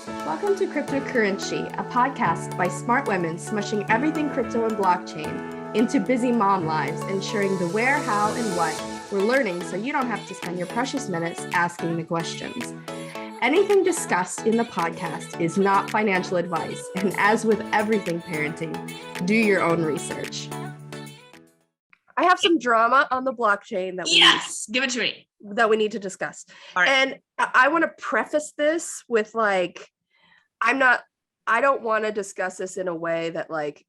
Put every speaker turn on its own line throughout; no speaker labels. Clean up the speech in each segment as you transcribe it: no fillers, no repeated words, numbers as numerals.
Welcome to Cryptocurrency, a podcast by smart women smushing everything crypto and blockchain into busy mom lives, ensuring the where, how, and what we're learning so you don't have to spend your precious minutes asking the questions. Anything discussed in the podcast is not financial advice, and as with everything parenting, do your own research. I have some drama on the blockchain that
give it to me.
That we need to discuss.
All right.
And I want to preface this with I don't want to discuss this in a way that like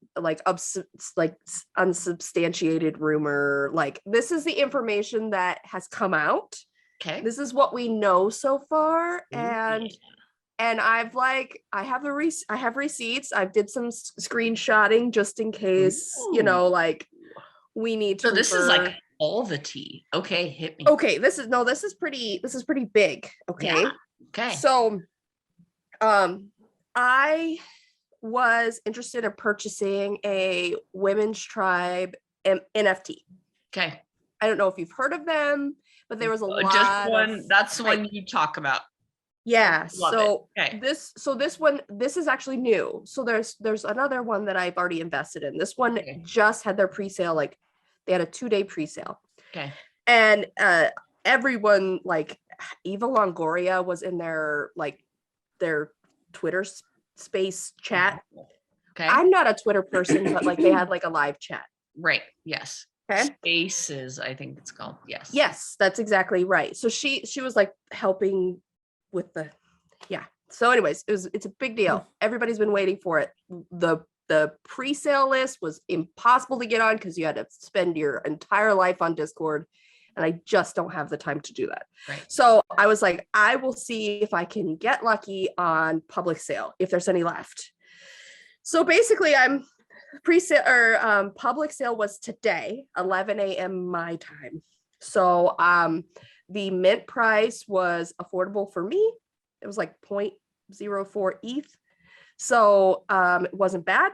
unsubstantiated rumor. Like, this is the information that has come out.
Okay.
This is what we know so far. And I have receipts. I did some screenshotting just in case, we need to.
So this is like all the tea. Okay, hit me.
Okay, this is pretty big. Okay.
Yeah. Okay.
So I was interested in purchasing a women's tribe NFT.
Okay.
I don't know if you've heard of them, but there was a lot.
Just one. That's one you talk about.
Yeah.
Love
so
okay.
This is actually new. So there's another one that I've already invested in. This one just had their pre-sale. Like, they had a 2-day pre-sale.
Okay.
And everyone, like Eva Longoria was in their Twitter space chat.
Okay.
I'm not a Twitter person, but like they had like a live chat.
Right. Yes.
Okay.
Spaces, I think it's called. Yes.
Yes, that's exactly right. So she was like helping with So anyways, it's a big deal. Everybody's been waiting for it. The pre-sale list was impossible to get on because you had to spend your entire life on Discord. And I just don't have the time to do that.
Right.
So I was like, I will see if I can get lucky on public sale, if there's any left. So basically public sale was today, 11 a.m. my time. So the mint price was affordable for me. It was like 0.04 ETH. So it wasn't bad.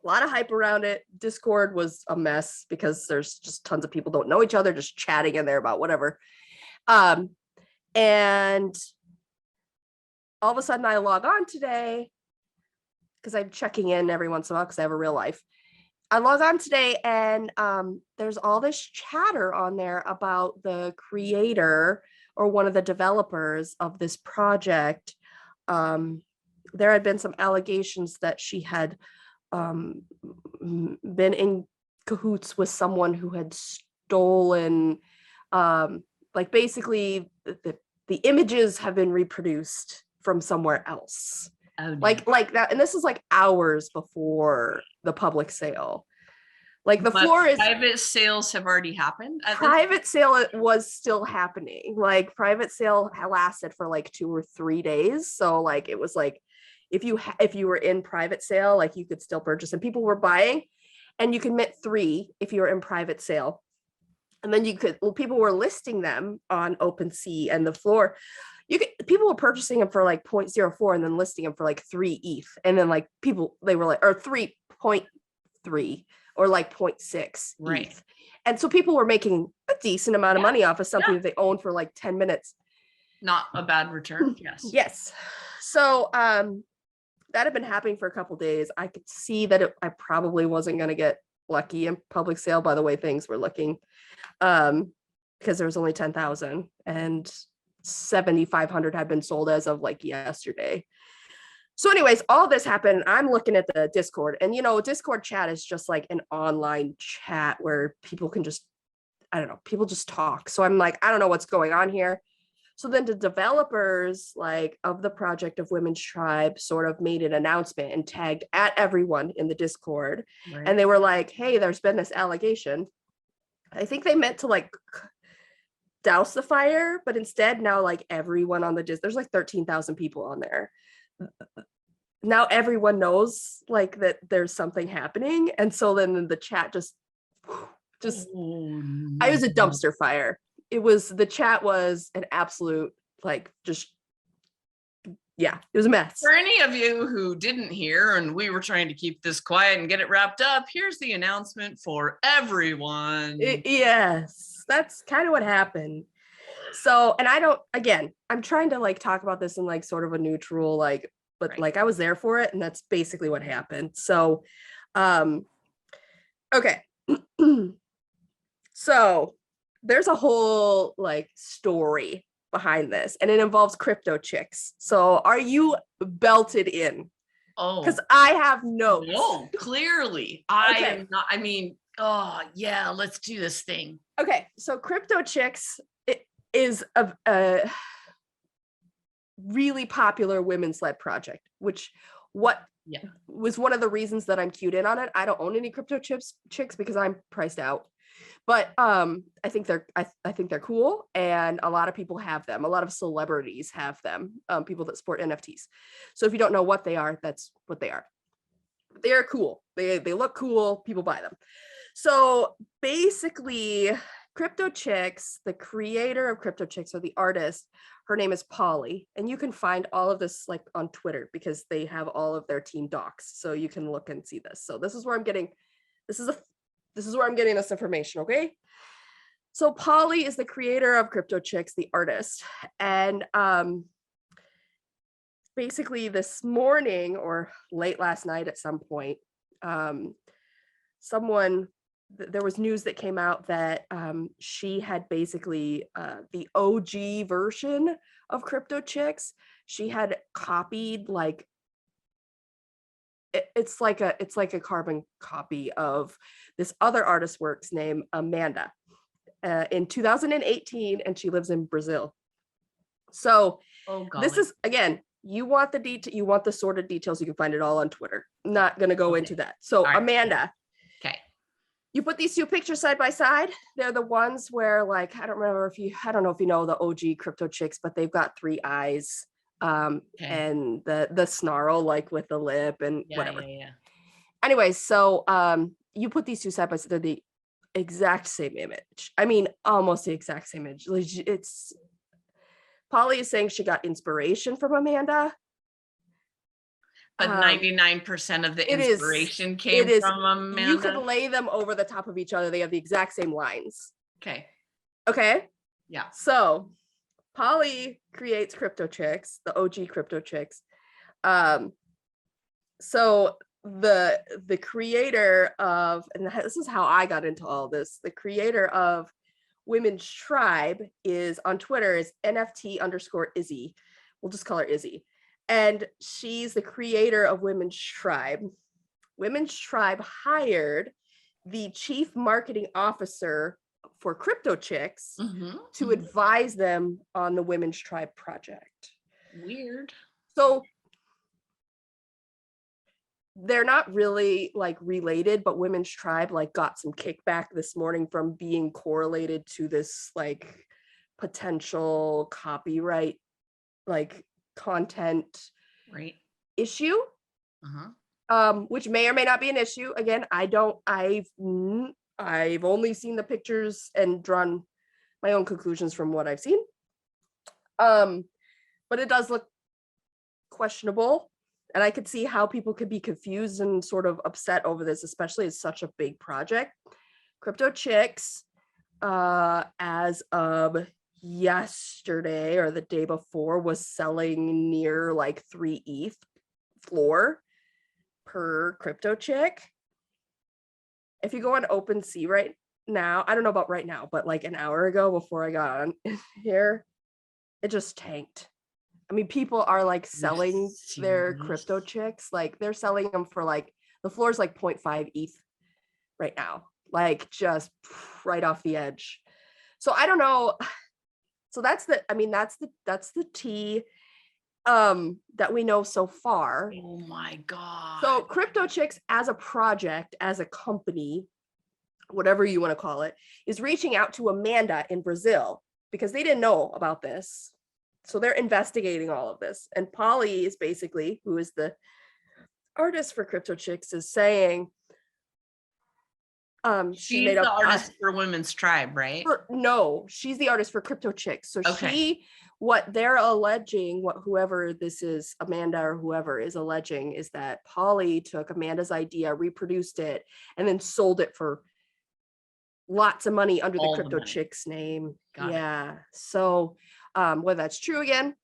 A lot of hype around it. Discord was a mess because there's just tons of people don't know each other, just chatting in there about whatever. And all of a sudden I log on today because I'm checking in every once in a while because I have a real life. I log on today and there's all this chatter on there about the creator or one of the developers of this project. There had been some allegations that she had been in cahoots with someone who had stolen, basically the images have been reproduced from somewhere else.
Oh, no.
Like that. And this is like hours before the public sale. Like the floor is
private sales have already happened.
Private sale was still happening. Like private sale lasted for like 2 or 3 days. So like it was like if you were in private sale, like you could still purchase, and people were buying, and you could mint 3 if you were in private sale. And then people were listing them on OpenSea and the floor. People were purchasing them for like 0.04 and then listing them for like 3 ETH. And then like they were like, or 3.3 or like 0.6
right.
ETH. And so people were making a decent amount of money off of something that they owned for like 10 minutes.
Not a bad return. Yes.
Yes. So that had been happening for a couple of days. I could see that I probably wasn't going to get lucky in public sale by the way things were looking, because there was only 10,000 and 7,500 had been sold as of like yesterday. So anyways, all this happened. I'm looking at the Discord, and Discord chat is just like an online chat where people can just, people just talk. So I'm like, I don't know what's going on here. So then the developers of the project of Women's Tribe sort of made an announcement and tagged at everyone in the Discord. Right. And they were like, hey, there's been this allegation. I think they meant to like douse the fire, but instead now like everyone on the there's like 13,000 people on there. Now everyone knows like that there's something happening. And so then the chat just I was a dumpster fire. The chat was an absolute, it was a mess.
For any of you who didn't hear, and we were trying to keep this quiet and get it wrapped up, here's the announcement for everyone.
Yes, that's kind of what happened. So, and I don't, again, I'm trying to like talk about this in like sort of a neutral, like, but
Right.
like I was there for it and that's basically what happened. So, um, okay. So there's a whole like story behind this and it involves crypto chicks. So are you belted in? Because
Oh,
I have notes.
no, clearly. I
Okay.
am not, I mean, oh yeah, let's do this thing.
Okay. So crypto chicks is a really popular women's led project, which what
Yeah.
was one of the reasons that I'm cued in on it. I don't own any crypto chicks because I'm priced out. But I think I think they're cool, and a lot of people have them. A lot of celebrities have them. People that sport NFTs. So if you don't know what they are, that's what they are. They are cool. They look cool. People buy them. So basically, Crypto Chicks, the creator of Crypto Chicks or the artist, her name is Polly, and you can find all of this like on Twitter because they have all of their team docs. So you can look and see this. So this is where I'm getting. This is where I'm getting this information, okay? So Polly is the creator of Crypto Chicks, the artist. And basically this morning or late last night at some point, there was news that came out that she had basically the OG version of Crypto Chicks. She had copied like it's like a carbon copy of this other artist's works named Amanda in 2018, and she lives in Brazil. So
Oh,
this
golly.
is again, you want the detail, you want the sordid details, you can find it all on Twitter. I'm not going to go into that. So
right.
Amanda,
Okay.
you put these two pictures side by side. They're the ones where like I don't know if you know the OG Crypto Chicks, but they've got three eyes.
Okay.
And the snarl like with the lip and whatever.
Yeah.
Anyways, so you put these two side by side, they're the exact same image. I mean, almost the exact same image. It's Polly is saying she got inspiration from Amanda.
But 99% of the inspiration came from Amanda.
You could lay them over the top of each other. They have the exact same lines.
Okay. Yeah.
So Polly creates Crypto Chicks, the OG Crypto Chicks. So the creator of, and this is how I got into all this, the creator of Women's Tribe is on Twitter is NFT_Izzy. We'll just call her Izzy. And she's the creator of Women's Tribe. Women's Tribe hired the chief marketing officer for Crypto Chicks to advise them on the Women's Tribe project.
Weird.
So they're not really like related, but Women's Tribe like got some kickback this morning from being correlated to this like potential copyright like content issue, which may or may not be an issue. Again, I've only seen the pictures and drawn my own conclusions from what I've seen. But it does look questionable. And I could see how people could be confused and sort of upset over this, especially as such a big project. Crypto Chicks, as of yesterday or the day before, was selling near like 3 ETH floor per Crypto Chick. If you go on OpenSea right now, I don't know about right now, but like an hour ago before I got on here, it just tanked. I mean, people are like selling their Crypto Chicks. Like they're selling them for like, the floor is like 0.5 ETH right now, like just right off the edge. So I don't know. So that's the tea that we know so far.
Oh my God.
So Crypto Chicks as a project, as a company, whatever you want to call it, is reaching out to Amanda in Brazil because they didn't know about this. So they're investigating all of this. And Polly is basically, who is the artist for Crypto Chicks, is saying,
she's the artist for Women's Tribe, right?
No, she's the artist for Crypto Chicks. So what they're alleging, what whoever this is, Amanda or whoever is alleging, is that Polly took Amanda's idea, reproduced it, and then sold it for lots of money under the
All the
Crypto
money.
Chicks name.
Got it.
Yeah. So whether that's true, again,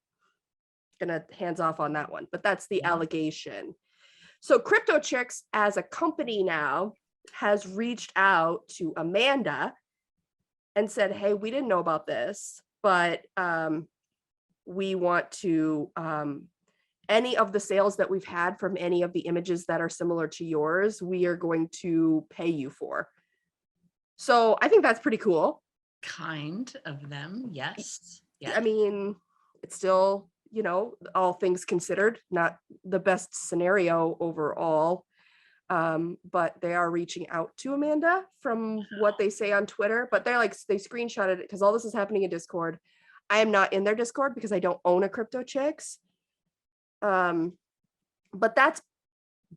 gonna hands off on that one, but that's the
Yeah.
allegation. So Crypto Chicks as a company now has reached out to Amanda and said, hey, we didn't know about this, but we want to, any of the sales that we've had from any of the images that are similar to yours, we are going to pay you for. So I think that's pretty cool.
Kind of them. Yes. Yes.
I mean, it's still, you know, all things considered, not the best scenario overall. But they are reaching out to Amanda from what they say on Twitter, but they're like, they screenshotted it because all this is happening in Discord. I am not in their Discord because I don't own a Crypto Chicks. But that's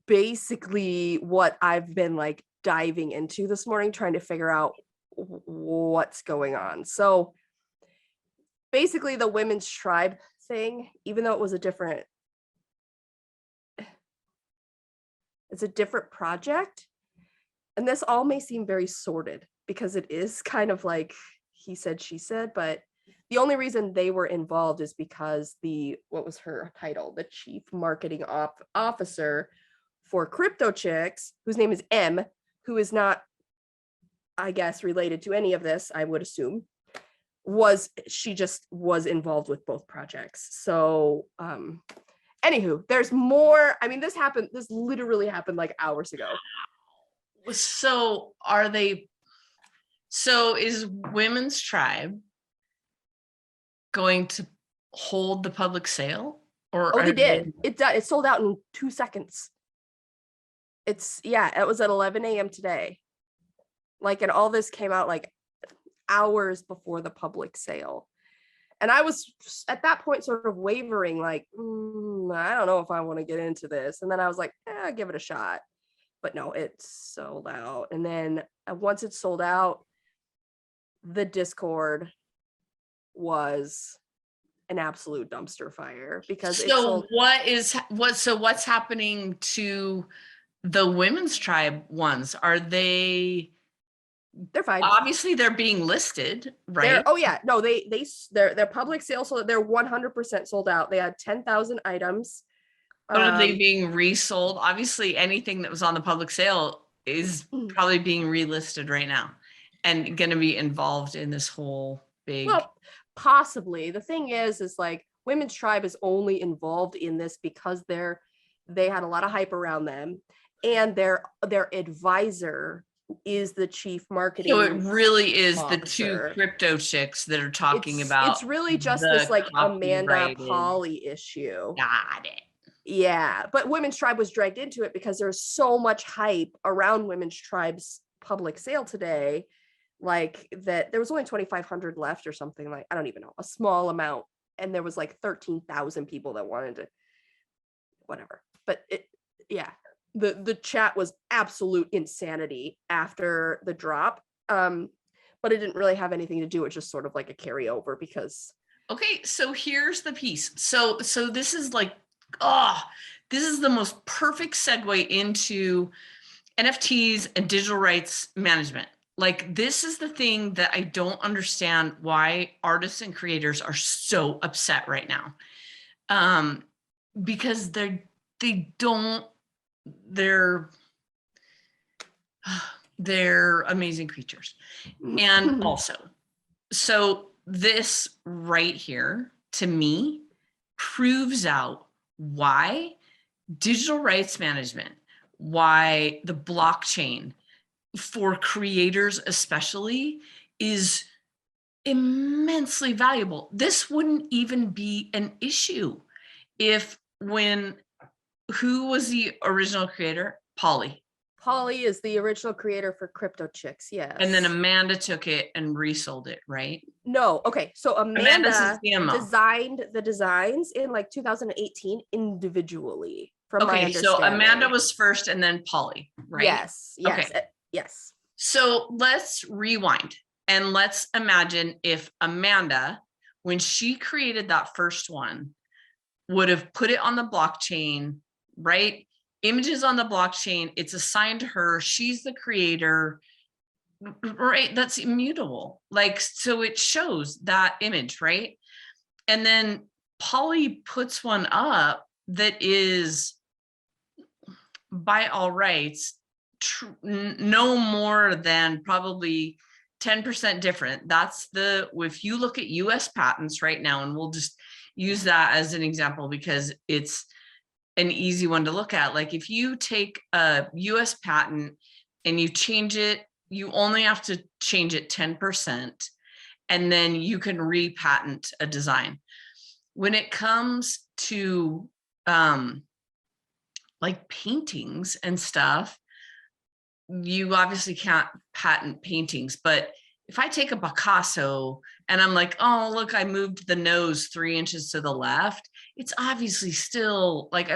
basically what I've been like diving into this morning, trying to figure out what's going on. So basically the women's tribe thing, even though it was it's a different project. And this all may seem very sordid because it is kind of like he said, she said, but the only reason they were involved is because what was her title? The chief marketing officer for Crypto Chicks, whose name is M, who is not, I guess, related to any of this, I would assume, she just was involved with both projects. So, anywho, there's more. I mean, this literally happened like hours ago.
So is Women's Tribe going to hold the public sale? Or
they did. It sold out in 2 seconds. It was at 11 a.m. today. Like, and all this came out like hours before the public sale. And I was at that point sort of wavering, like, I don't know if I want to get into this. And then I was like, give it a shot. But no, it sold out. And then once it sold out, the Discord was an absolute dumpster fire because
what's happening to the Women's Tribe ones? They're
fine.
Obviously they're being listed, right?
Their public sale, so they're 100% sold out. They had 10,000 items.
But are they being resold? Obviously anything that was on the public sale is probably being relisted right now and going to be involved in this whole big.
Well, possibly. The thing is like Women's Tribe is only involved in this because they had a lot of hype around them, and their advisor is the chief marketing.
So it really is
officer.
The two Crypto Chicks that are talking about.
It's really just this like Amanda Polly issue.
Got it.
Yeah, but Women's Tribe was dragged into it because there's so much hype around Women's Tribe's public sale today, like that there was only 2,500 left or something, like I don't even know, a small amount, and there was like 13,000 people that wanted to whatever. But the chat was absolute insanity after the drop, but it didn't really have anything to do with just sort of like a carryover because
okay, so here's the piece. So this is like, this is the most perfect segue into NFTs and digital rights management. Like, this is the thing that I don't understand why artists and creators are so upset right now. Because they're amazing creatures. And also, so this right here to me proves out why digital rights management, why the blockchain for creators especially is immensely valuable. This wouldn't even be an issue if who was the original creator? Polly.
Polly is the original creator for Crypto Chicks, yes.
And then Amanda took it and resold it, right?
No, okay. So Amanda designed the designs in like 2018 individually, from my understanding.
So Amanda was first and then Polly, right?
Yes, okay. Yes.
So let's rewind and let's imagine if Amanda, when she created that first one, would have put it on the blockchain, right? Images on the blockchain, it's assigned to her, she's the creator, right, that's immutable. Like, so it shows that image, right? And then Polly puts one up that is by all rights no more than probably 10% different. That's the, if you look at US patents right now, and we'll just use that as an example because it's an easy one to look at. Like if you take a US patent and you change it, you only have to change it 10%, and then you can repatent a design. When it comes to like paintings and stuff, you obviously can't patent paintings, but if I take a Picasso and I'm like, oh, look, I moved the nose 3 inches to the left, it's obviously still like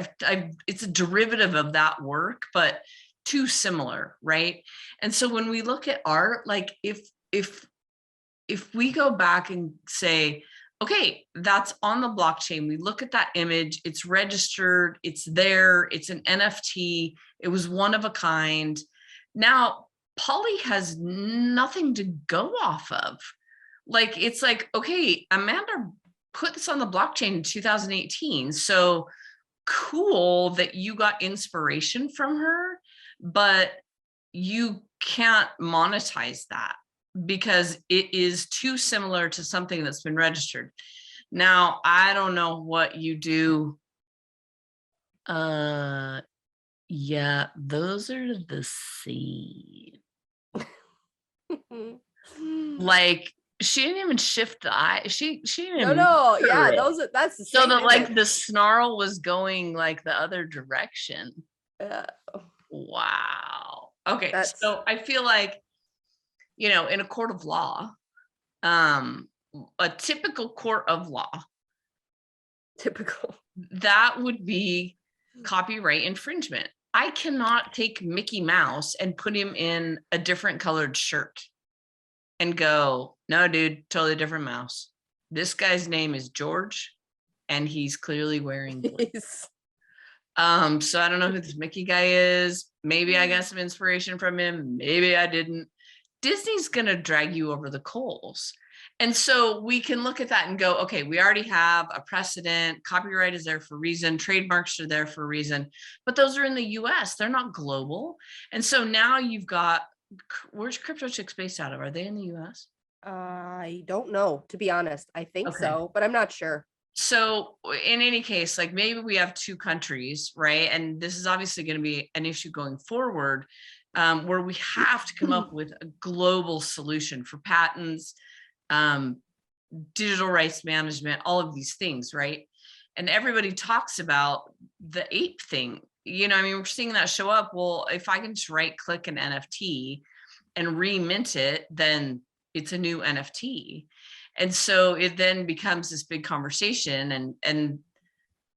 it's a derivative of that work, but too similar, right? And so when we look at art, like if we go back and say, okay, that's on the blockchain, we look at that image, it's registered, it's there, it's an NFT, it was one of a kind. Now, Polly has nothing to go off of. Like, it's like, okay, Amanda put this on the blockchain in 2018. So cool that you got inspiration from her, but you can't monetize that because it is too similar to something that's been registered. Now, I don't know what you do. Yeah, those are the same. Like she didn't even shift the eye. She didn't even
No, yeah,
it.
that's the
So
same
that like
image.
the snarl was going like the other direction.
Uh,
Wow. Okay,
that's
so I feel like, you know, in a court of law, a typical court of law,
typical.
that would be copyright infringement. I cannot take Mickey Mouse and put him in a different colored shirt and go, no, dude, totally different mouse. This guy's name is George, and he's clearly wearing blue. So I don't know who this Mickey guy is. Maybe I got some inspiration from him. Maybe I didn't. Disney's going to drag you over the coals. And so we can look at that and go, okay, we already have a precedent. Copyright is there for a reason. Trademarks are there for a reason. But those are in the US. They're not global. And so now you've got, where's Crypto Chicks based out of? Are they in the US?
I don't know, to be honest. I think
Okay.
so, but I'm not sure.
So in any case, like maybe we have two countries, right? And this is obviously going to be an issue going forward, where we have to come up with a global solution for patents, digital rights management, all of these things, right? And everybody talks about the ape thing. You know, I mean, we're seeing that show up. Well, if I can just right click an NFT and remint it, then it's a new NFT. And so it then becomes this big conversation. And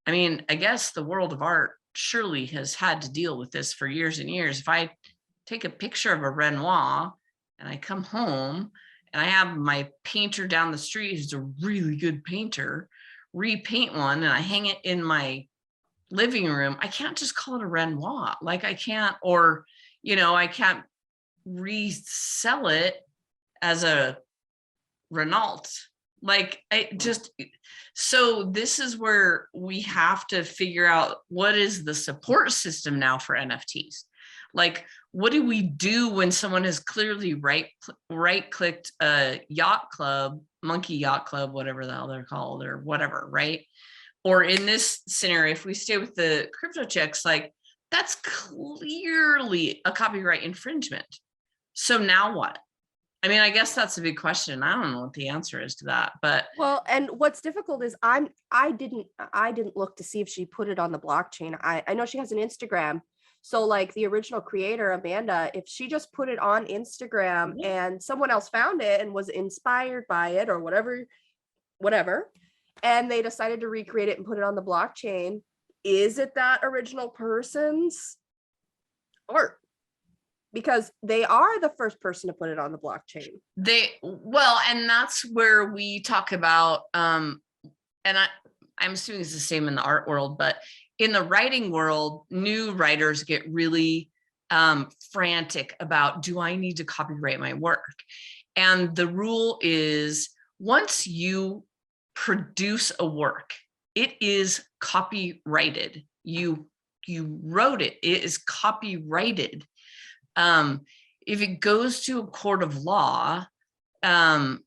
I mean, I guess the world of art surely has had to deal with this for years and years. If I take a picture of a Renoir and I come home and I have my painter down the street who's a really good painter repaint one and I hang it in my living room, I can't just call it a Renoir. Like I can't, or, you know, I can't resell it as a Renault. Like I just, so this is where we have to figure out what is the support system now for NFTs. Like, what do we do when someone has clearly right clicked a yacht club, monkey yacht club, whatever the hell they're called or whatever, right? Or in this scenario, if we stay with the Crypto Chicks, like that's clearly a copyright infringement. So now what? I mean, I guess that's a big question. I don't know what the answer is to that, but
Well, and what's difficult is I didn't look to see if she put it on the blockchain. I know she has an Instagram. So like the original creator, Amanda, if she just put it on Instagram and someone else found it and was inspired by it or whatever, and they decided to recreate it and put it on the blockchain, is it that original person's art? Because they are the first person to put it on the blockchain.
Well, and that's where we talk about, and I'm assuming it's the same in the art world, but in the writing world, new writers get really frantic about, do I need to copyright my work? And the rule is, once you produce a work, it is copyrighted. You wrote it, it is copyrighted. If it goes to a court of law, and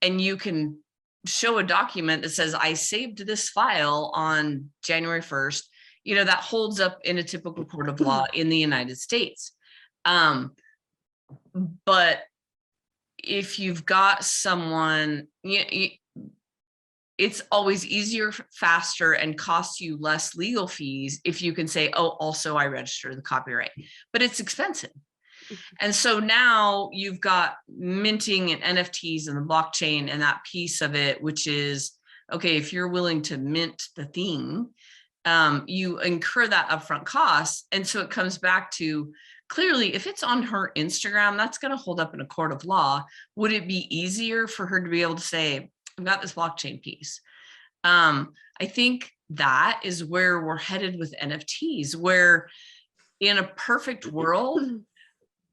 you can show a document that says, I saved this file on January 1st, that holds up in a typical court of law in the United States. But if you've got someone, it's always easier, faster, and costs you less legal fees if you can say, oh, also I register the copyright, but it's expensive. And so now you've got minting and NFTs and the blockchain and that piece of it, which is, okay, if you're willing to mint the thing, you incur that upfront cost. And so it comes back to, clearly, if it's on her Instagram, that's going to hold up in a court of law. Would it be easier for her to be able to say, I've got this blockchain piece? I think that is where we're headed with NFTs, where in a perfect world,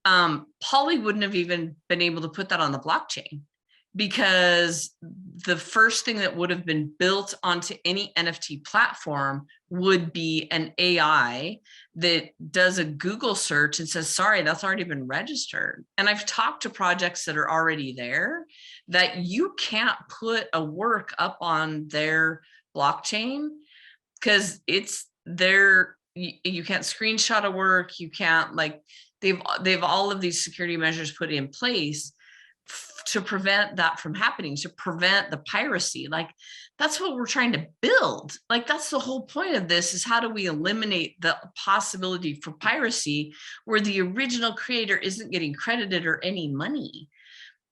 Polly wouldn't have even been able to put that on the blockchain, because the first thing that would have been built onto any NFT platform would be an AI that does a Google search and says, sorry, that's already been registered. And I've talked to projects that are already there that you can't put a work up on their blockchain because it's their, you can't screenshot a work, you can't, like, they've all of these security measures put in place to prevent that from happening, to prevent the piracy. Like, that's what we're trying to build. Like, that's the whole point of this, is how do we eliminate the possibility for piracy where the original creator isn't getting credited or any money.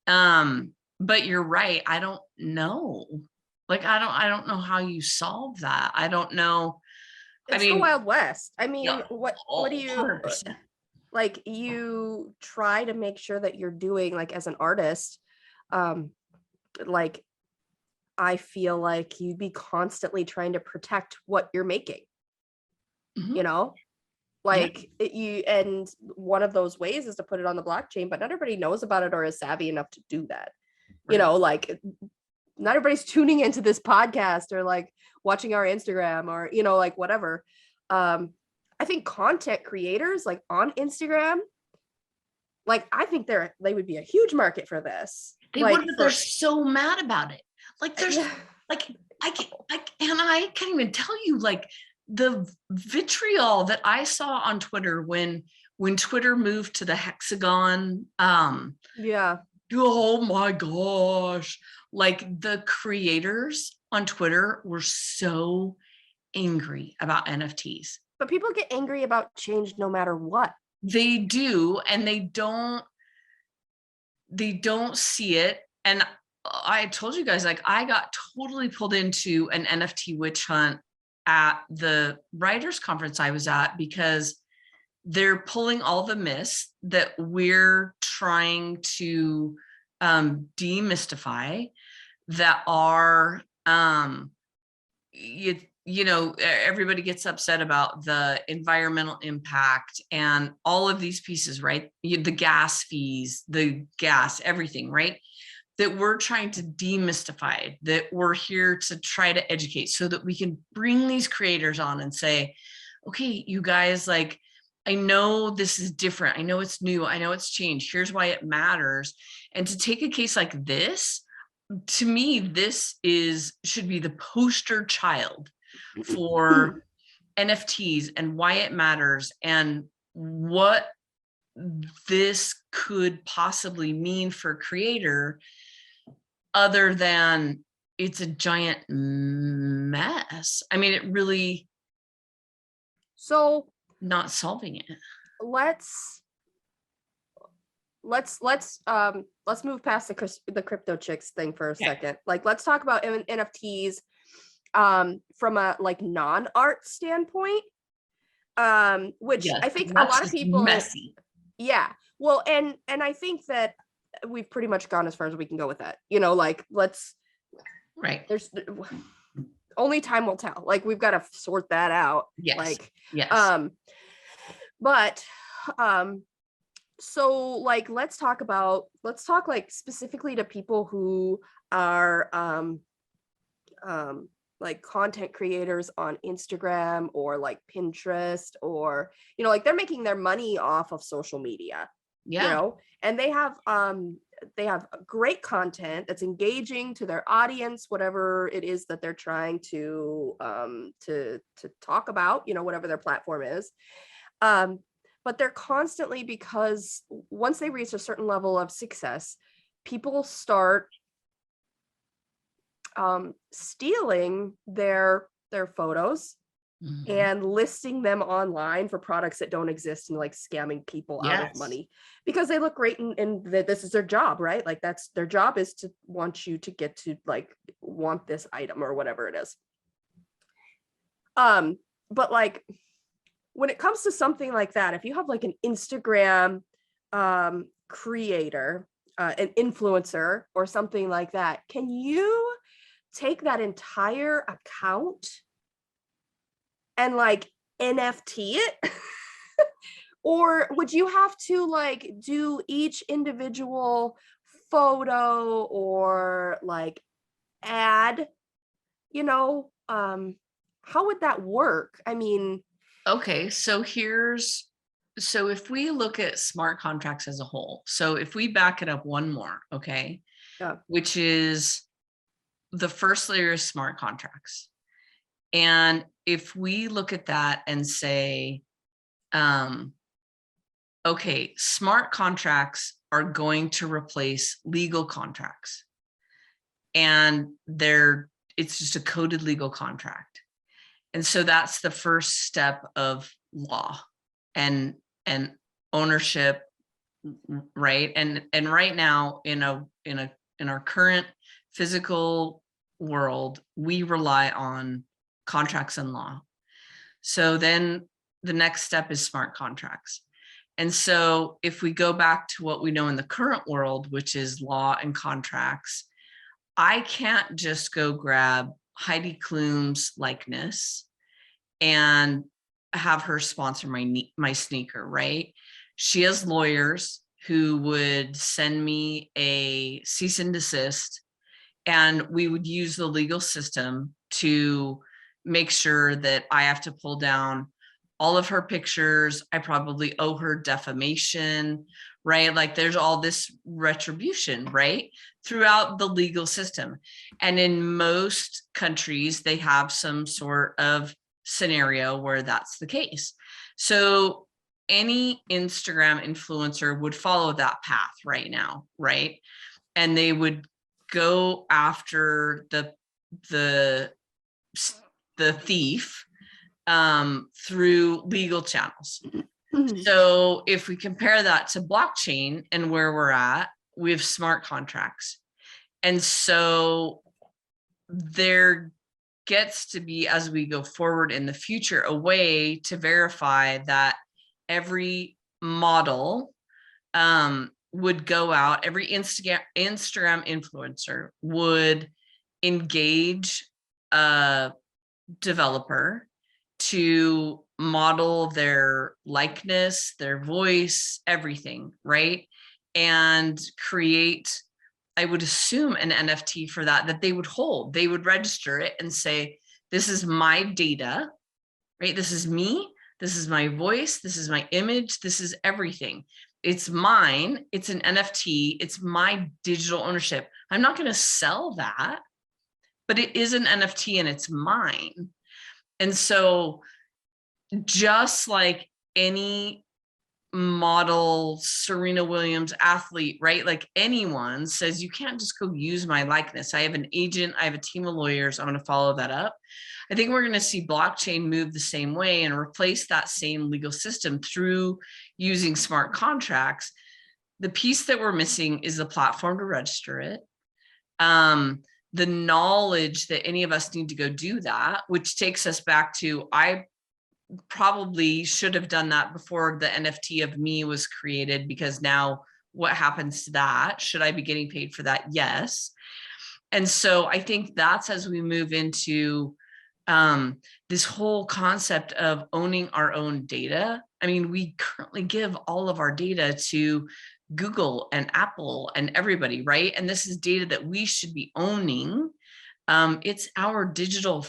But you're right, I don't know. Like, I don't know how you solve that. I don't know.
It's the Wild West. I mean,
yeah,
what do you
100%.
like? You try to make sure that you're doing, like, as an artist, like, I feel like you'd be constantly trying to protect what you're making, like, and one of those ways is to put it on the blockchain, but not everybody knows about it or is savvy enough to do that.
Right.
Like, not everybody's tuning into this podcast or like watching our Instagram or, like, whatever. I think content creators, like, on Instagram, like, I think they would be a huge market for this.
They would, but they're so mad about it. Like, there's like, I can't even tell you, like, the vitriol that I saw on Twitter when Twitter moved to the hexagon. Oh my gosh. Like, the creators on Twitter were so angry about NFTs.
But people get angry about change no matter what.
They do, and they don't see it. And I told you guys, like, I got totally pulled into an NFT witch hunt at the writers conference I was at, because they're pulling all the myths that we're trying to demystify, that are everybody gets upset about the environmental impact and all of these pieces, right? The gas fees, the gas, everything, right? That we're trying to demystify, that we're here to try to educate so that we can bring these creators on and say, okay, you guys, like, I know this is different. I know it's new. I know it's changed. Here's why it matters. And to take a case like this, to me, this should be the poster child for NFTs and why it matters and what this could possibly mean for a creator, other than it's a giant mess. I mean, it really,
so
not solving it.
Let's move past the crypto chicks thing for a second. Like, let's talk about NFTs from a, like, non-art standpoint, which I think a lot of people
messy.
Yeah, well, and I think that we've pretty much gone as far as we can go with that, like, there's only time will tell. Like, we've got to sort that out. But so like let's talk like specifically to people who are like content creators on Instagram or like Pinterest, or like they're making their money off of social media,
Yeah.
and they have great content that's engaging to their audience, whatever it is that they're trying to talk about, whatever their platform is. But they're constantly, because once they reach a certain level of success, people start stealing their photos
Mhm.
and listing them online for products that don't exist, and like scamming people out of
Yes.
money because they look great, and this is their job, right? Like that's their job, is to want you to get to like want this item or whatever it is. But like when it comes to something like that, if you have like an Instagram creator, an influencer or something like that, can you take that entire account and like NFT it? Or would you have to like do each individual photo or like ad, how would that work? I mean,
Okay, so if we look at smart contracts as a whole, so if we back it up one more, okay,
yeah.
which is the first layer is smart contracts. And if we look at that and say, okay, smart contracts are going to replace legal contracts. And it's just a coded legal contract. And so that's the first step of law and ownership, right? And right now in our current physical world, we rely on contracts and law. So then the next step is smart contracts. And so if we go back to what we know in the current world, which is law and contracts, I can't just go grab Heidi Klum's likeness and have her sponsor my sneaker, right? She has lawyers who would send me a cease and desist, and we would use the legal system to make sure that I have to pull down all of her pictures. I probably owe her defamation, right? Like there's all this retribution, right? Throughout the legal system. And in most countries, they have some sort of scenario where that's the case. So any Instagram influencer would follow that path right now, right? And they would go after the thief through legal channels. So if we compare that to blockchain and where we're at, we have smart contracts. And so there gets to be, as we go forward in the future, a way to verify that every model would go out, every Instagram influencer would engage a developer to model their likeness, their voice, everything, right? And create, I would assume, an NFT for that they would hold. They would register it and say, this is my data, right? This is me. This is my voice. This is my image. This is everything. It's mine. It's an NFT. It's my digital ownership. I'm not going to sell that, but it is an NFT and it's mine. And so just like any model, Serena Williams athlete, right? Like anyone says, you can't just go use my likeness. I have an agent, I have a team of lawyers, I'm going to follow that up. I think we're going to see blockchain move the same way and replace that same legal system through using smart contracts. The piece that we're missing is the platform to register it. The knowledge that any of us need to go do that, which takes us back to, I probably should have done that before the NFT of me was created, because now what happens to that? Should I be getting paid for that? Yes. And so I think that's as we move into this whole concept of owning our own data. I mean, we currently give all of our data to Google and Apple and everybody, right? And this is data that we should be owning. It's our digital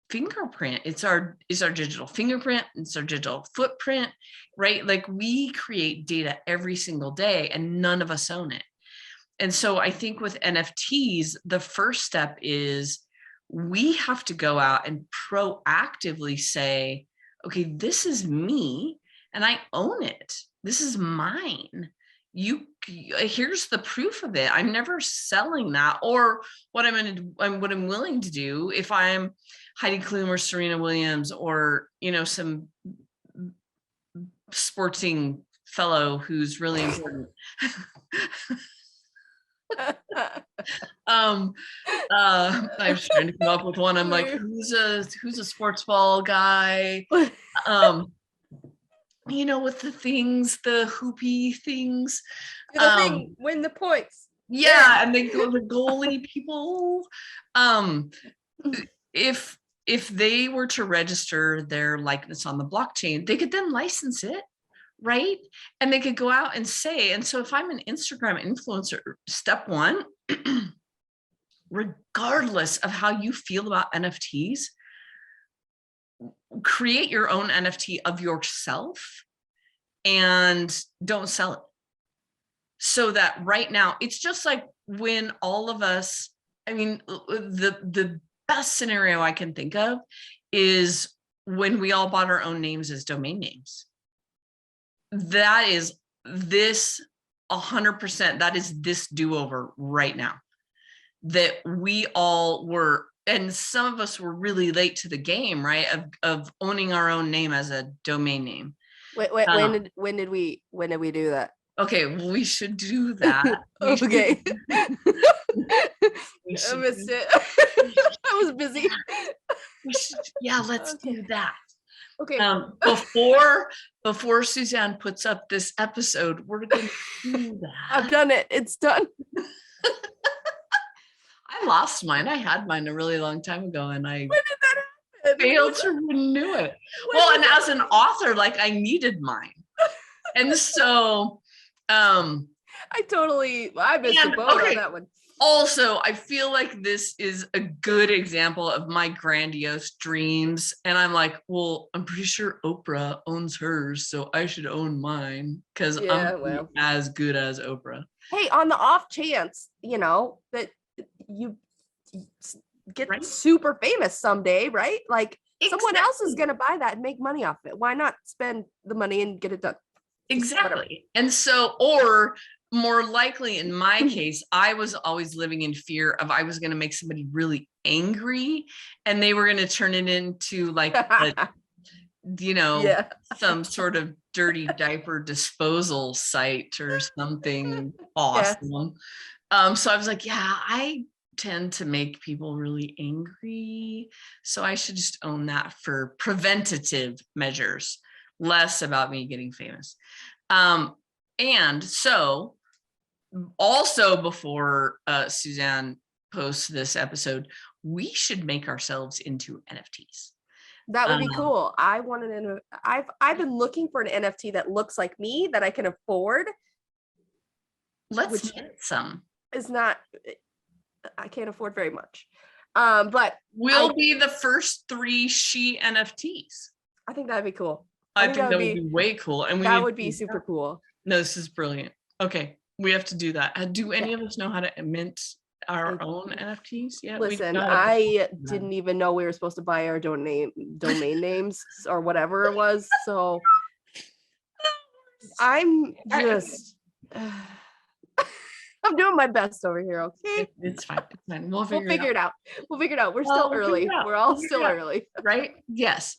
fingerprint. It's our digital fingerprint. It's our digital footprint, right? Like we create data every single day and none of us own it. And so I think with NFTs, the first step is we have to go out and proactively say, okay, this is me and I own it. This is mine. Here's the proof of it. I'm never selling that. Or what I'm willing to do if I'm Heidi Klum or Serena Williams or, you know, some sporting fellow who's really important. I was trying to come up with one. I'm like, who's a sports ball guy? You know, with the things, the hoopy things.
The thing, win the points.
Yeah, and they go the goalie people. If they were to register their likeness on the blockchain, they could then license it, right? And they could go out and say, and so if I'm an Instagram influencer, step one, regardless of how you feel about NFTs, create your own NFT of yourself and don't sell it. So that right now, it's just like when all of us, I mean, the best scenario I can think of is when we all bought our own names as domain names. That is this 100%, that is this do-over right now. That we all were, and some of us were really late to the game, right? Of owning our own name as a domain name.
Wait, when did we do that?
Okay, well, we should do that.
Okay. I missed it. I was busy.
Let's do that.
Okay.
Before Suzanne puts up this episode, we're going to do that.
I've done it. It's done.
I lost mine. I had mine a really long time ago, and I
when did that happen?
failed to renew it. Well, and as an author, like I needed mine, and so I
missed the boat on that one.
Also, I feel like this is a good example of my grandiose dreams. And I'm like, well, I'm pretty sure Oprah owns hers, so I should own mine because I'm as good as Oprah.
Hey, on the off chance, you know, that you get super famous someday, right? Like someone else is going to buy that and make money off it. Why not spend the money and get it done?
Exactly. And so, or more likely in my case, I was always living in fear of I was going to make somebody really angry and they were going to turn it into like, some sort of dirty diaper disposal site or something awesome. So I was like, I tend to make people really angry. So I should just own that for preventative measures, less about me getting famous. And so also before Suzanne posts this episode, we should make ourselves into NFTs.
That would be cool. I want I've been looking for an NFT that looks like me that I can afford.
Let's get some.
I can't afford very much. But
we'll be the first 3 she NFTs.
I think that'd be cool.
I think that would be way cool. And
that would be super cool.
No, this is brilliant. Okay, we have to do that. Do any of us know how to mint our own NFTs? Yeah.
Listen, I didn't even know we were supposed to buy our domain names or whatever it was. So I'm just I'm doing my best over here. Okay,
it's fine. It's fine. We'll
figure it out. We're still early. We're all still early,
right? Yes.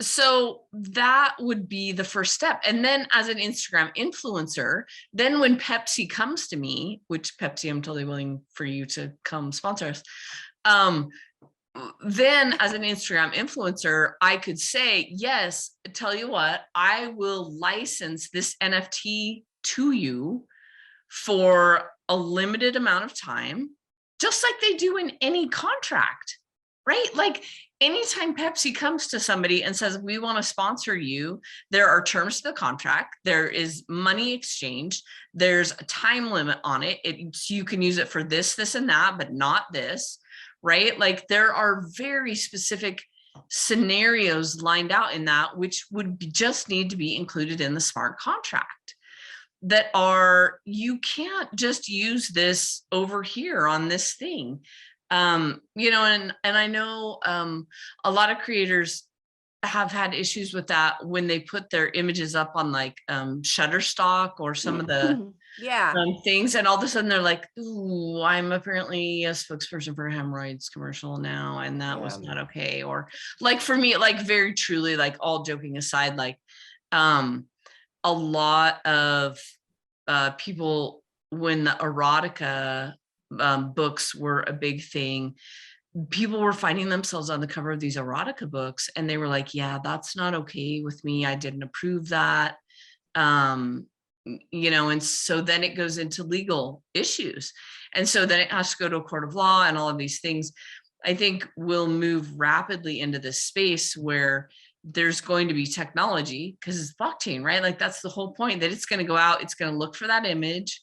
So that would be the first step. And then as an Instagram influencer, then when Pepsi comes to me, which Pepsi, I'm totally willing for you to come sponsor us. Then as an Instagram influencer, I could say, yes, tell you what, I will license this NFT to you for a limited amount of time, just like they do in any contract, right? Like anytime Pepsi comes to somebody and says, we want to sponsor you, there are terms to the contract. There is money exchange. There's a time limit on it. You can use it for this, this, and that, but not this, right? Like there are very specific scenarios lined out in that, which would just need to be included in the smart contract. That are, you can't just use this over here on this thing. You know, and I know a lot of creators have had issues with that when they put their images up on like Shutterstock or some of the things, and all of a sudden they're like, ooh, I'm apparently a spokesperson for a hemorrhoids commercial now, and that was not okay. Or like for me, like very truly, like all joking aside, like a lot of people, when the erotica books were a big thing, people were finding themselves on the cover of these erotica books and they were like, yeah, that's not okay with me. I didn't approve that. You know, and so then it goes into legal issues. And so then it has to go to a court of law and all of these things. I think we'll move rapidly into this space where there's going to be technology, because it's blockchain, right? Like that's the whole point, that it's going to go out, it's going to look for that image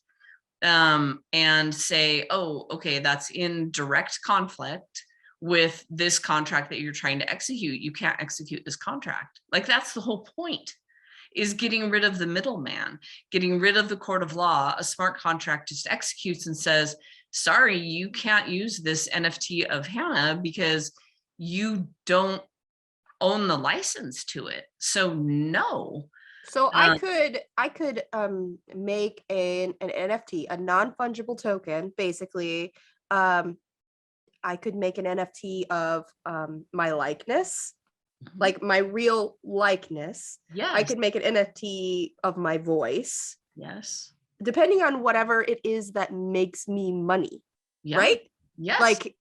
and say, oh, okay, that's in direct conflict with this contract that you're trying to execute. You can't execute this contract. Like that's the whole point, is getting rid of the middleman, getting rid of the court of law. A smart contract just executes and says, sorry, you can't use this NFT of Hannah because you don't own the license to it. So no.
So I could make an NFT, a non-fungible token, basically. I could make an NFT of my likeness, like my real likeness.
Yes.
I could make an NFT of my voice.
Yes.
Depending on whatever it is that makes me money.
Yeah.
Right?
Yes.
Like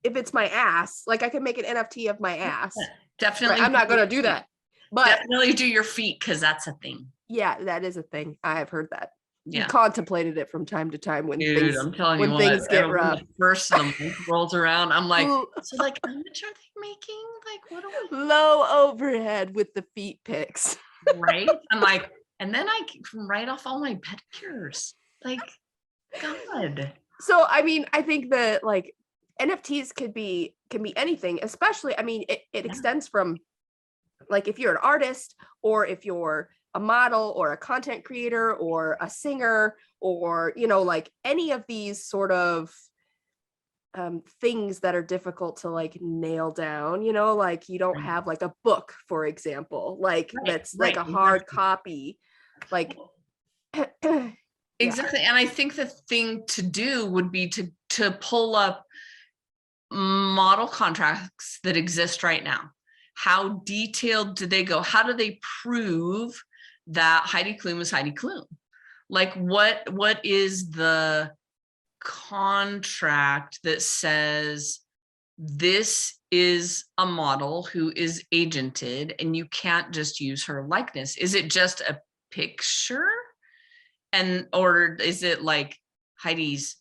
if it's my ass, like I could make an NFT of my ass.
Definitely.
Right? I'm not going to do that. But
definitely do your feet, because that's a thing.
Yeah, that is a thing. I have heard that.
Yeah.
You contemplated it from time to time when things,
I'm telling
when
you
things get rough.
The first of the month rolls around, I'm like, so like, how much are they making? Like, what are we?
Low overhead with the feet pics.
Right? I'm like, and then I can write off all my pedicures. Like, God.
So I mean, I think that like NFTs can be anything, especially, I mean, it extends from like if you're an artist, or if you're a model or a content creator or a singer, or, you know, like any of these sort of things that are difficult to like nail down, you know, like you don't have like a book, for example, like that's like a hard copy, like
exactly. And I think the thing to do would be to pull up model contracts that exist right now. How detailed do they go? How do they prove that Heidi Klum is Heidi Klum? Like what is the contract that says this is a model who is agented and you can't just use her likeness? Is it just a picture? Or is it like Heidi's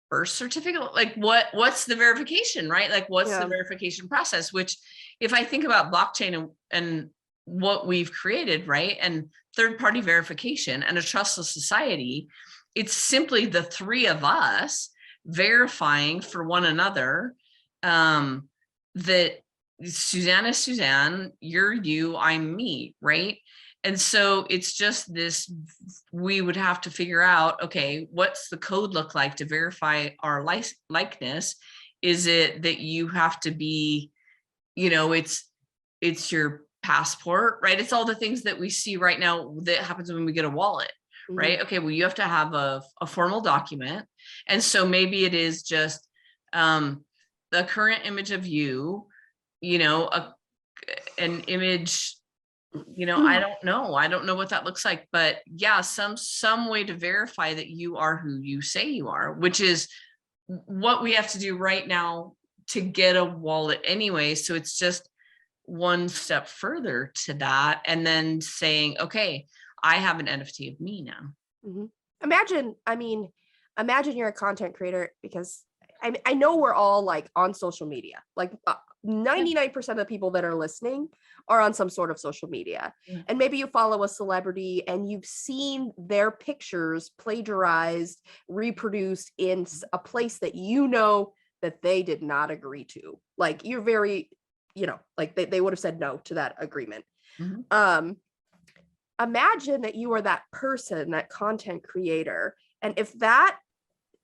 birth certificate? Like what's the verification, right? Like what's the verification process? Which, if I think about blockchain and what we've created, right, and third-party verification and a trustless society, it's simply the three of us verifying for one another that Suzanne is Suzanne, you're you, I'm me, right? And so it's just this, we would have to figure out, okay, what's the code look like to verify our likeness? Is it that you have to be, you know, it's your passport, right? It's all the things that we see right now that happens when we get a wallet, right? Okay, well, you have to have a formal document. And so maybe it is just the current image of you, you know, an image, you know, I don't know what that looks like, but yeah, some way to verify that you are who you say you are, which is what we have to do right now to get a wallet anyway. So it's just one step further to that, and then saying, okay, I have an NFT of me now.
Imagine you're a content creator, because I know we're all like on social media, like 99% of the people that are listening are on some sort of social media.
Yeah.
And maybe you follow a celebrity and you've seen their pictures plagiarized, reproduced in a place that you know that they did not agree to. Like you're very, like they would have said no to that agreement.
Mhm.
Imagine that you are that person, that content creator. And if that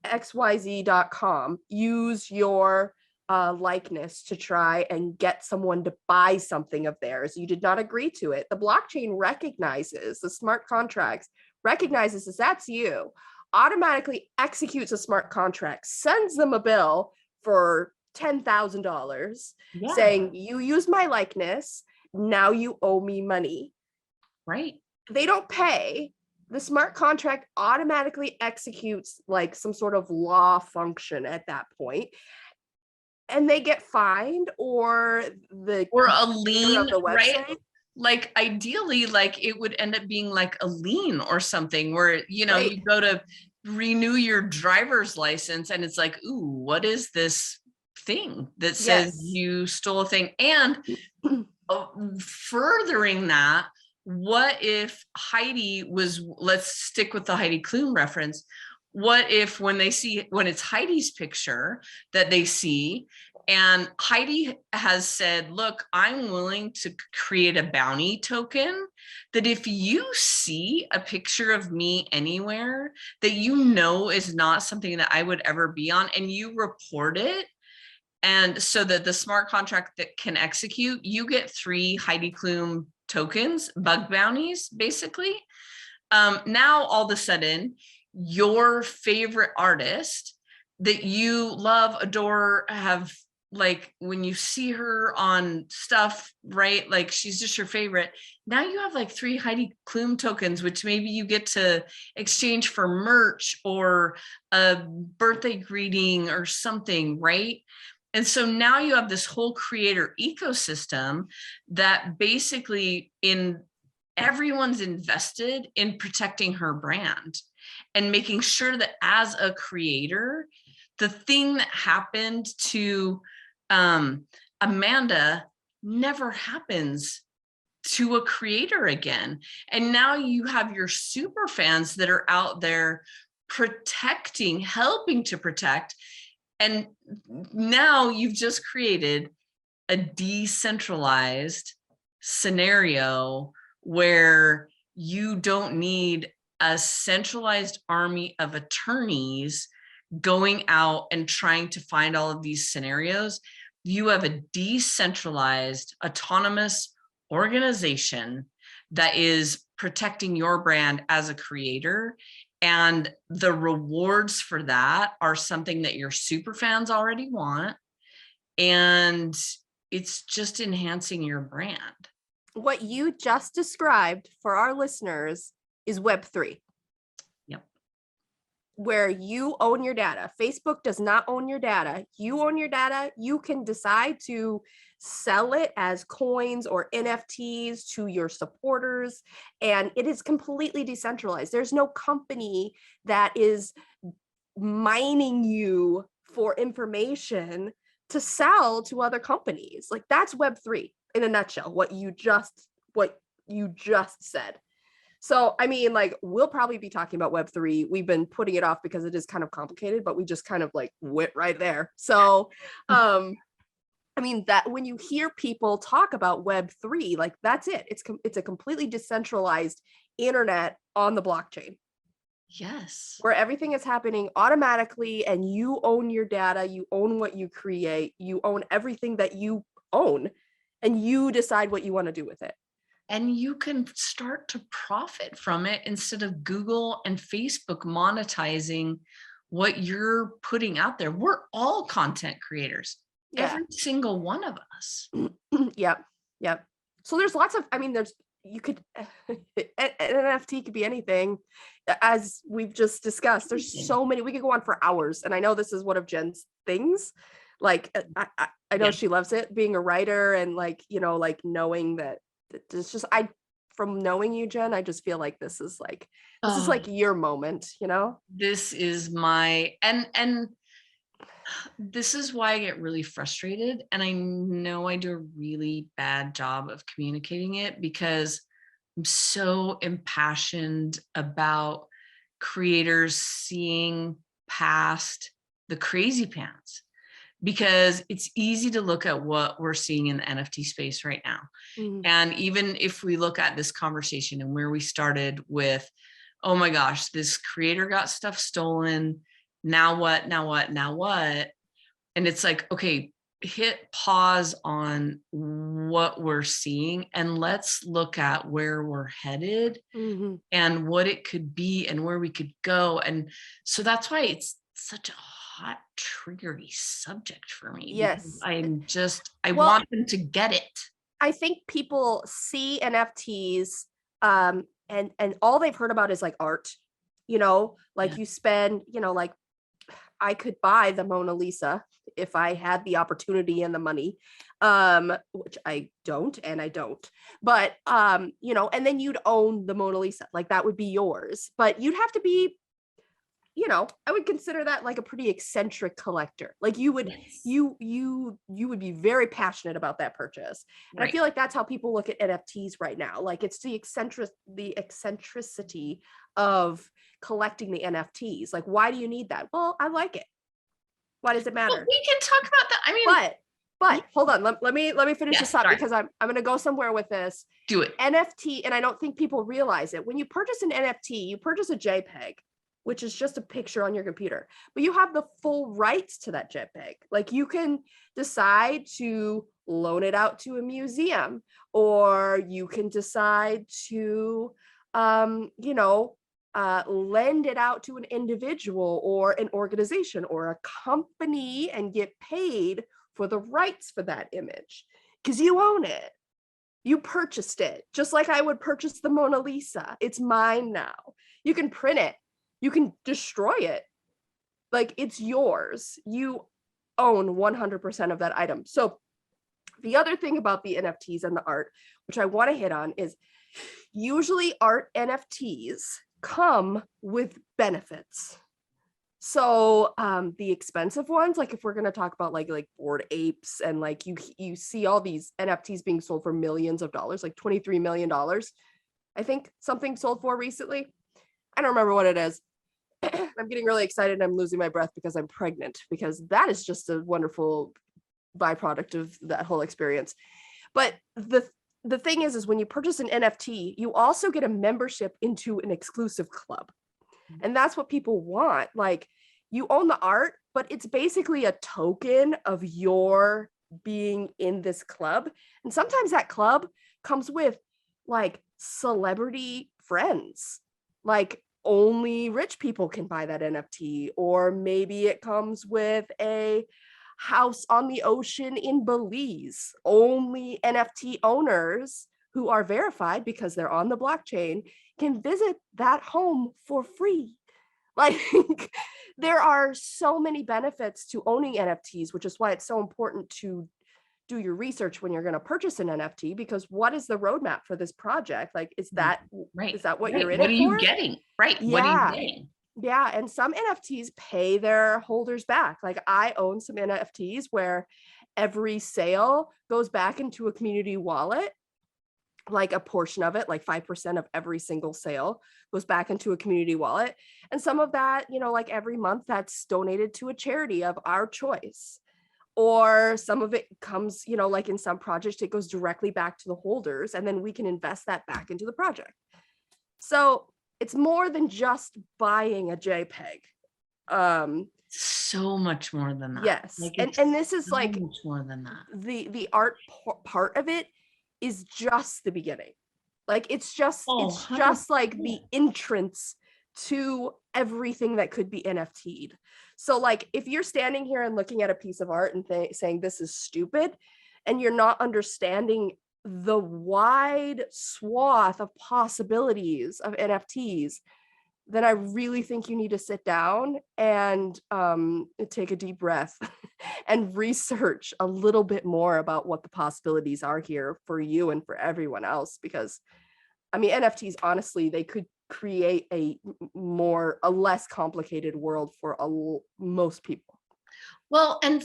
xyz.com use your likeness to try and get someone to buy something of theirs, you did not agree to it. The blockchain recognizes, the smart contracts recognizes that that's you, automatically executes a smart contract, sends them a bill for $10,000
Yeah.
saying, you used my likeness, now you owe me money.
Right.
They don't pay. The smart contract automatically executes like some sort of law function at that point, and they get fined or
a lien
of the
right,
website.
like ideally like it would end up being like a lien or something where
Right.
you go to renew your driver's license and it's like, ooh, what is this thing that says
Yes.
you stole a thing? And furthering that, what if Heidi was, let's stick with the Heidi Klum reference, what if when it's Heidi's picture that they see, and Heidi has said, look, I'm willing to create a bounty token that if you see a picture of me anywhere that is not something that I would ever be on, and you report it, and so that the smart contract that can execute, you get 3 Heidi Klum tokens, bug bounties, basically. Now, all of a sudden, your favorite artist that you love, adore, have, like when you see her on stuff, right? Like she's just your favorite. Now you have like 3 Heidi Klum tokens, which maybe you get to exchange for merch or a birthday greeting or something, right? And so now you have this whole creator ecosystem that basically everyone's invested in protecting her brand and making sure that as a creator, the thing that happened to Amanda never happens to a creator again. And now you have your super fans that are out there protecting, helping to protect. And now you've just created a decentralized scenario where you don't need a centralized army of attorneys going out and trying to find all of these scenarios. You have a decentralized, autonomous organization that is protecting your brand as a creator. And the rewards for that are something that your super fans already want. And it's just enhancing your brand.
What you just described for our listeners is Web3.
Yep.
Where you own your data. Facebook does not own your data. You own your data. You can decide to sell it as coins or NFTs to your supporters, and it is completely decentralized. There's no company that is mining you for information to sell to other companies. Like that's Web3 in a nutshell, what you just said. So, I mean, like, we'll probably be talking about Web3. We've been putting it off because it is kind of complicated, but we just kind of like went right there. So, I mean, that when you hear people talk about Web3, like that's it. It's a completely decentralized internet on the blockchain.
Yes.
Where everything is happening automatically and you own your data, you own what you create, you own everything that you own, and you decide what you want to do with it.
And you can start to profit from it instead of Google and Facebook monetizing what you're putting out there. We're all content creators, every single one of us.
Yep. So there's lots of, you could, an NFT could be anything, as we've just discussed. There's so many, we could go on for hours. And I know this is one of Jen's things. Like, I know she loves it, being a writer, and like, like knowing that it's just, from knowing you, Jen, I just feel like this is like your moment,
This is my, and This is why I get really frustrated. And I know I do a really bad job of communicating it because I'm so impassioned about creators seeing past the crazy pants, because it's easy to look at what we're seeing in the NFT space right now.
Mhm.
And even if we look at this conversation and where we started with, oh my gosh, this creator got stuff stolen. Now what? Now what? Now what? And it's like, okay, hit pause on what we're seeing and let's look at where we're headed
Mhm.
and what it could be and where we could go. And so that's why it's such a hot, triggery subject for me, because
Yes.
I
Well,
want them to get it.
I think people see NFTs, and all they've heard about is like art, like
Yeah.
you spend, like I could buy the Mona Lisa if I had the opportunity and the money, which I don't, and I don't. But and then you'd own the Mona Lisa, like that would be yours. But you'd have to be, I would consider that like a pretty eccentric collector. Like
Yes.
you would be very passionate about that purchase. And I
Right.
feel like that's how people look at NFTs right now. Like it's the eccentricity of collecting the NFTs. Like, why do you need that? Well, I like it. Why does it
Well,
matter?
we can talk about that. I mean,
But hold on, let me finish
yes,
this up
sorry.
because I'm gonna go somewhere with this.
Do it.
NFT, and I don't think people realize it. When you purchase an NFT, you purchase a JPEG, which is just a picture on your computer, but you have the full rights to that JPEG. Like you can decide to loan it out to a museum, or you can decide to, lend it out to an individual or an organization or a company and get paid for the rights for that image because you own it. You purchased it, just like I would purchase the Mona Lisa. It's mine now. You can print it. You can destroy it. Like it's yours. You own 100% of that item. So the other thing about the NFTs and the art, which I want to hit on, is usually art NFTs come with benefits. So the expensive ones, like if we're gonna talk about like Bored Apes, and like you see all these NFTs being sold for millions of dollars, like $23 million, I think something sold for recently. I don't remember what it is. I'm getting really excited and I'm losing my breath because I'm pregnant, because that is just a wonderful byproduct of that whole experience. But the thing is when you purchase an NFT, you also get a membership into an exclusive club. And that's what people want. Like you own the art, but it's basically a token of your being in this club. And sometimes that club comes with like celebrity friends. Like only rich people can buy that NFT, or maybe it comes with a house on the ocean in Belize. Only NFT owners who are verified because they're on the blockchain can visit that home for free. Like there are so many benefits to owning NFTs, which is why it's so important to do your research when you're going to purchase an NFT, because what is the roadmap for this project? Like, is that
Right.
what
Right.
you're in
What
it
are you
for?
getting? Right. What are you
Yeah.
getting?
Yeah. And some NFTs pay their holders back. Like I own some NFTs where every sale goes back into a community wallet, like a portion of it, like 5% of every single sale goes back into a community wallet. And some of that, like every month that's donated to a charity of our choice. Or some of it comes, like in some projects, it goes directly back to the holders, and then we can invest that back into the project. So it's more than just buying a JPEG.
So much more than that.
Yes.
Like
And
it's
this is
so
like
much more than that.
the art part of it is just the beginning. Like it's just
Oh,
it's just like
100%.
the entrance to everything that could be NFT'd. So like if you're standing here and looking at a piece of art and saying this is stupid, and you're not understanding the wide swath of possibilities of NFTs, then I really think you need to sit down and take a deep breath and research a little bit more about what the possibilities are here for you and for everyone else. Because I mean, NFTs, honestly, they could create a less complicated world for most people.
Well, and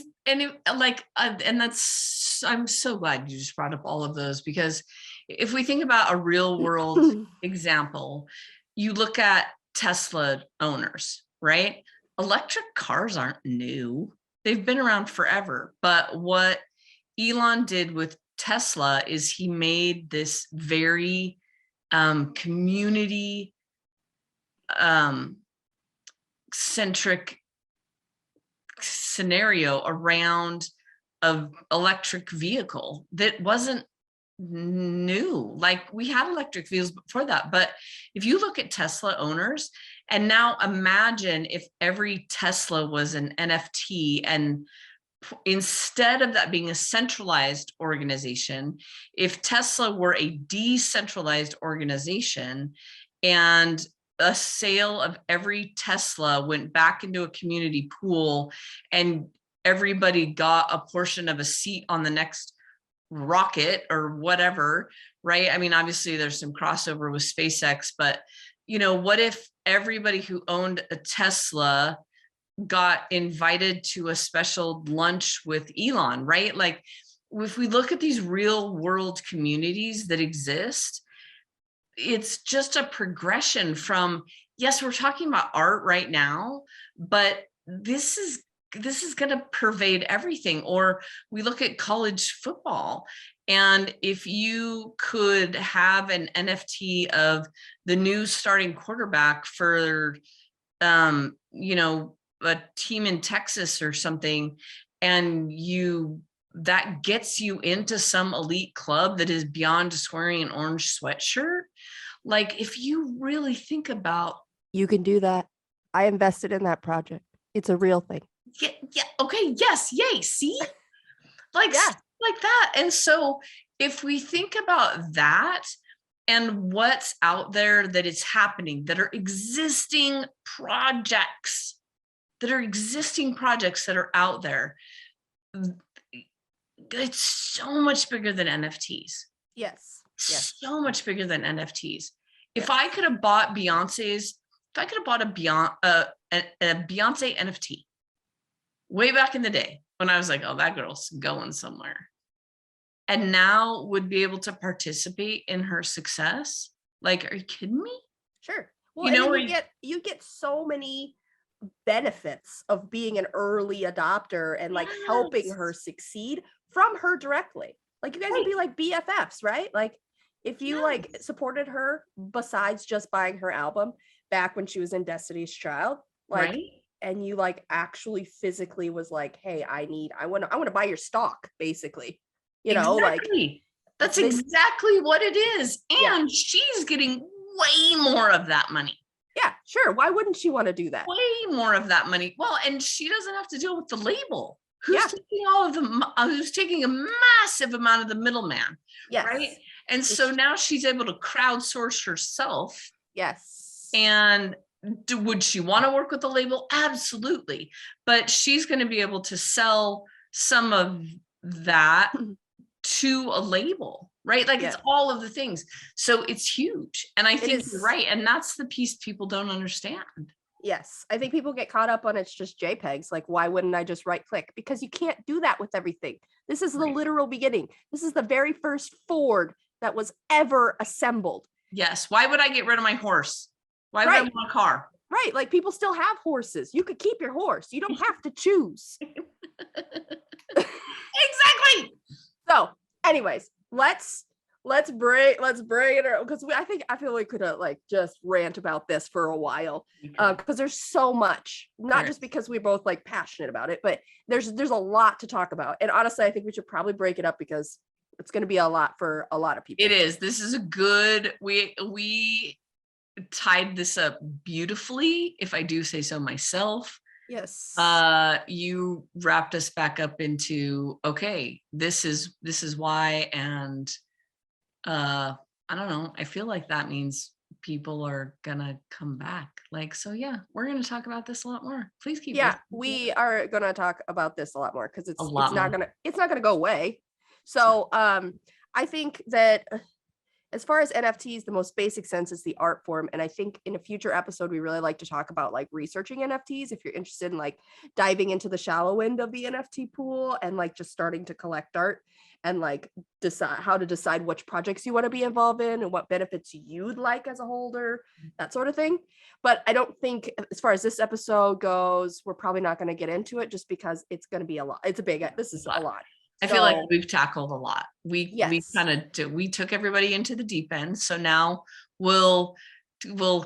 that's, I'm so glad you just brought up all of those, because if we think about a real world example, you look at Tesla owners, right? Electric cars aren't new. They've been around forever. But what Elon did with Tesla is he made this very community centric scenario around an electric vehicle that wasn't new. Like, we had electric vehicles before that, but if you look at Tesla owners, and now imagine if every Tesla was an NFT, and instead of that being a centralized organization, if Tesla were a decentralized organization, and a sale of every Tesla went back into a community pool, and everybody got a portion of a seat on the next rocket or whatever, right? I mean, obviously there's some crossover with SpaceX, but what if everybody who owned a Tesla got invited to a special lunch with Elon, right? Like, if we look at these real world communities that exist, it's just a progression from, yes, we're talking about art right now, but this is going to pervade everything. Or we look at college football, and if you could have an NFT of the new starting quarterback for a team in Texas or something, and that gets you into some elite club that is beyond just wearing an orange sweatshirt. Like, if you really think about,
You can do that. I invested in that project. It's a real thing.
yeah, okay, yes, yay, see, like,
Yeah.
like that. And so if we think about that and what's out there that is happening, that are existing projects that are out there, it's so much bigger than NFTs.
Yes.
So much bigger than NFTs. If I could have bought a Beyonce NFT way back in the day, when I was like, oh, that girl's going somewhere, and now would be able to participate in her success, like, are you kidding me?
Sure. Well, you get so many benefits of being an early adopter and like helping her succeed from her directly. Like, you guys would be like BFFs, right? Like, if you like supported her besides just buying her album back when she was in Destiny's Child, like, and you like actually physically was like, hey, I want to buy your stock, basically.
Exactly. That's exactly what it is. And she's getting way more of that money.
Yeah, sure. Why wouldn't she want to do that?
Way more of that money. Well, and she doesn't have to deal with the label. Who's taking all of the, who's taking a massive amount of the middleman.
Yes.
Right. And so now she's able to crowdsource herself.
Yes.
And would she want to work with the label? Absolutely. But she's going to be able to sell some of that to a label, right? Like, it's all of the things. So it's huge. And I think you're right. And that's the piece people don't understand.
Yes. I think people get caught up on it's just JPEGs. Like, why wouldn't I just right click? Because you can't do that with everything. This is the literal beginning. This is the very first Ford that was ever assembled.
Yes. Why would I get rid of my horse? Why would I want a car?
Right. Like, people still have horses. You could keep your horse. You don't have to choose.
Exactly.
So anyways, let's bring it, because I feel we could like just rant about this for a while, because there's so much, not just because we're both like passionate about it, but there's a lot to talk about. And honestly, I think we should probably break it up, because it's going to be a lot for a lot of people.
It is. This is a good, we tied this up beautifully, if I do say so myself.
Yes.
You wrapped us back up into, okay, this is why. And I don't know, I feel like that means people are gonna come back. Like, so yeah, we're gonna talk about this a lot more. Please keep listening.
We are gonna talk about this a lot more, because it's not gonna go away. So I think that as far as NFTs, the most basic sense is the art form. And I think in a future episode, we really like to talk about like researching NFTs. If you're interested in like diving into the shallow end of the NFT pool and like just starting to collect art and like decide how to decide which projects you want to be involved in and what benefits you'd like as a holder, that sort of thing. But I don't think as far as this episode goes, we're probably not going to get into it just because it's going to be a lot. This is a lot.
I feel like we've tackled a lot. We took everybody into the deep end. So now we'll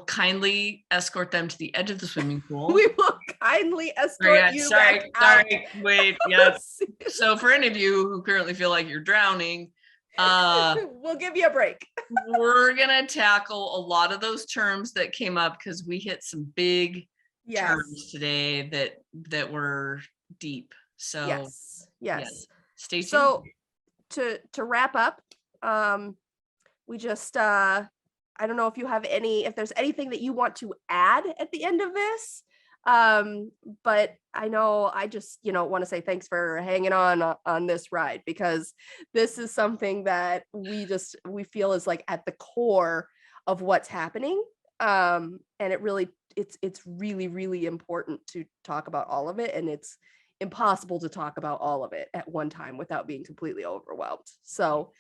kindly escort them to the edge of the swimming pool.
We will kindly escort you back out.
Wait, yes. So for any of you who currently feel like you're drowning,
we'll give you a break.
We're gonna tackle a lot of those terms that came up because we hit some big terms today that were deep. So
yes.
Stay tuned.
So to wrap up, we just I don't know if there's anything that you want to add at the end of this. But I know I just, want to say thanks for hanging on this ride, because this is something that we feel is like at the core of what's happening. And it's really, really important to talk about all of it. And it's impossible to talk about all of it at one time without being completely overwhelmed. So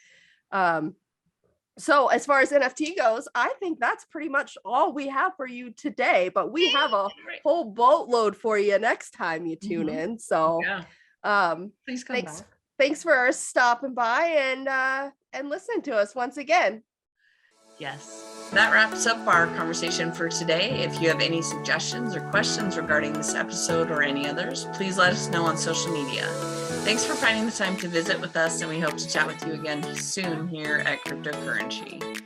as far as NFT goes, I think that's pretty much all we have for you today, but we have a whole boatload for you next time you tune in. So
please come back.
Thanks for stopping by and listening to us once again.
Yes. That wraps up our conversation for today. If you have any suggestions or questions regarding this episode or any others, please let us know on social media. Thanks for finding the time to visit with us, and we hope to chat with you again soon here at Cryptocurrency.